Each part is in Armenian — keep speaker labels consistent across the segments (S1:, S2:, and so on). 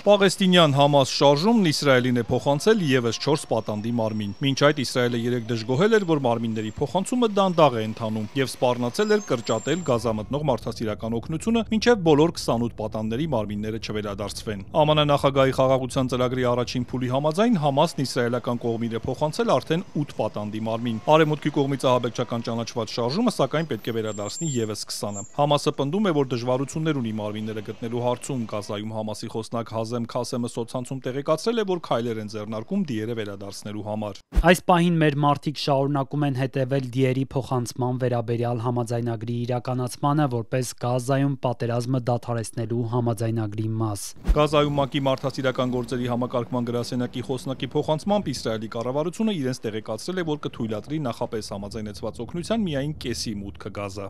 S1: Պաղեստինյան Համաս շարժումն Իսրայելին է փոխանցել ևս 4 պատանդի մարմին։ Մինչ այդ Իսրայելը 3 դժգոհել էր, որ մարմինների փոխանցումը դանդաղ է ընթանում եւ սպառնացել էր կրճատել Գազա մտնող մարդասիրական օգնությունը, մինչեւ բոլոր 28 պատանդների մարմինները չվերադարձվեն։ ԱՄՆ նախագահի խաղաղության ծրագրի առաջին փուլի համաձայն Համասն իսրայելական կողմին է փոխանցել արդեն 8 պատանդի մարմին։ Արևմուտքի կողմից ահաբեկչական ճանաչված շարժումը սակայն պետք է վերադարձնի ևս 20-ը։ Համասը պնդում է, որ դժվարություններ ունի մարմինները գտնելու հարցում։ Գազայում Համասի խոսնակ Քասեմը սոցցանցում տեղեկացրել է, որ քայլեր են ձեռնարկում դիերը վերադարձնելու համար։
S2: Այս պահին մեր մարդիկ շարունակում են հետևել դիերի փոխանցման վերաբերյալ համաձայնագրի իրականացմանը, որպես Գազայում պատերազմը դադարեցնելու համաձայնագրի մաս։
S1: Գազայում ՄԱԿ-ի մարդասիրական գործերի համակարգման գրասենյակի խոսնակի փոխանցմամբ Իսրայելի կառավարությունը իրենց տեղեկացրել է, որ կթույլատրի նախապես համաձայնեցված օգնության միայն կեսի մուտքը Գազա։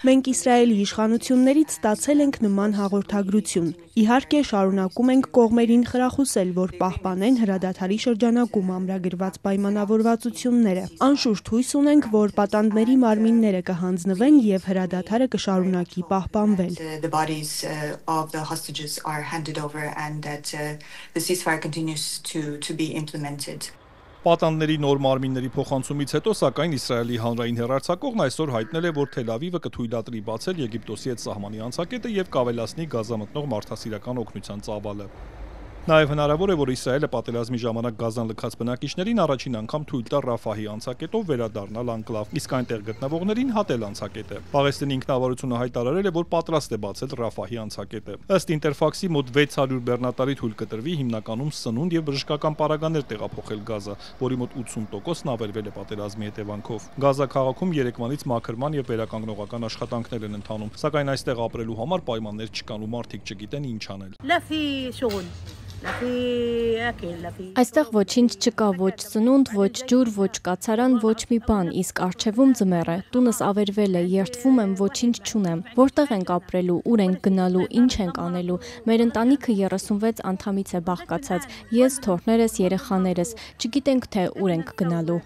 S3: Մենք Իսրայելի իշխանություններից ստացել ենք նման հաղորդագրություն։ Իհարկե, շարունակում ենք կողմերին խրախուսել, որ պահպանեն հրադադարի շրջանակում ամրագրված պայմանավորվածությունները։ Անշուշտ հույս ունենք, որ պատանդների մարմինները կհանձնվեն եւ հրադադարը կշարունակի պահպանվել։
S1: Պատանդների նոր մարմինների փոխանցումից հետո, սակայն Իսրայելի հանրային հեռարձակողն այսօր հայտնել է, որ Թել Ավիվը կթույլատրի բացել Եգիպտոսի հետ սահմանի անցակետը եւ կավելացնի Գազա մտնող մարդասիրական օգնության ծավալը։ Նաև հնարավոր է, որ Իսրայելը պատերազմի ժամանակ Գազան լքած բնակիչներին առաջին անգամ թույլ տա Ռաֆահի անցակետով վերադառնալ անկլավ, իսկ այնտեղ գտնվողներին հատել անցակետը։ Պաղեստինի ինքնավարությունը հայտարարել է, որ պատրաստ է բացել Ռաֆահի անցակետը։ Ըստ Ինտերֆաքսի մոտ 600 բեռնատարի թույլ կտրվի հիմնականում սնունդ եւ բժշկական պարագաներ տեղափոխել Գազա, որի մոտ 80%-ն ավերվել է պատերազմի հետևանքով։ Գազա քաղաքում երեկվանից մաքրման եւ վերականգնողական աշխատանքներ են ընթանում, սակայն այստեղ ապրելու համար պայմաններ չկան ու մարդիկ չգիտեն ինչ անել։
S4: Այստեղ ոչինչ չկա, ոչ սնունդ, ոչ ջուր, ոչ կացարան, ոչ մի բան, իսկ առջևում ձմեռ է, տունս ավերվել է, երդվում եմ, ոչինչ չունեմ, որտեղ ենք ապրելու, ուր ենք գնալու, ինչ ենք անելու, մեր ընտանիքը 36 անդամից է բաղկացած, ես, թոռներս, երեխաներս, չգիտենք թե ուր ենք գնալու։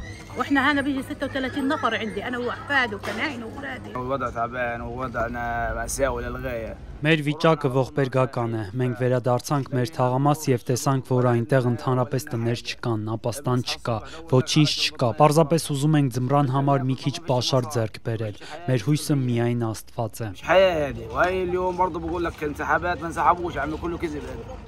S2: Մեր վիճակը ողբերգական է, մենք վերադարձանք մեր թաղամաս եւ տեսանք, որ այնտեղ ընդհանրապես տներ չկան, ապաստան չկա, ոչինչ չկա, պարզապես ուզում ենք ձմռան համար մի քիչ պաշար ձեռք բերել, մեր հույսը միայն Աստված է։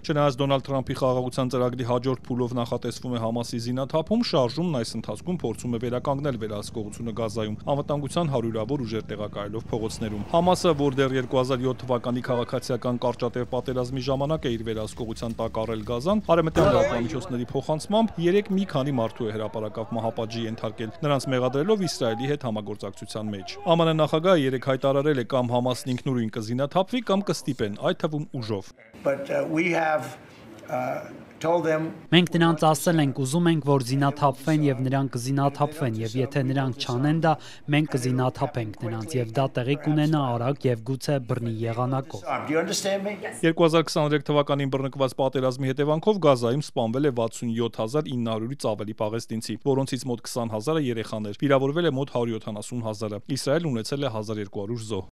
S1: Չնայած Դոնալդ Թրամփի խաղաղության ծրագրի հաջորդ փուլով նախատեսվում է Համասի զինաթափում, շարժումն այս ընթացքում փորձում է վերականգնել վերահսկողությունը Գազայում, անվտանգության հարյուրավոր ուժեր տեղակայելով փողոցներում։ Համասը, որ դեռ 2007 թվականի քաղաքացիական կարճատև պատերազմի ժամանակ է իր վերահսկողության տակ առել Գազան, արևմտյան լրատվամիջոցների փոխանցմամբ 3 մի քանի մարդու է հրապարակավ մահապատժի ենթարկել, նրանց մեղադրելով Իսրայելի հետ համագործակցության մեջ։ ԱՄՆ նախագահը երեկ հայտարարել է կամ Համասն ինքնուրույն կզինաթափվի կամ կստիպեն, այդ թվում ուժով։
S2: Մենք նրանց ասել ենք, ուզում ենք, որ զինաթափվեն եւ նրանք կզինաթափվեն եւ եթե նրանք չանեն դա, մենք կզինաթափենք նրանց եւ դա տեղի կունենա արագ եւ գուցե բռնի եղանակով։
S1: 2023 թվականին բռնկված պատերազմի հետևանքով Գազայում սպանվել է 67900-ից ավելի պաղեստինցի, որոնցից մոտ 20000-ը երեխաներ, վիրավորվել է մոտ 170 000-ը։ Իսրայելն ունեցել է 1200 զոհ։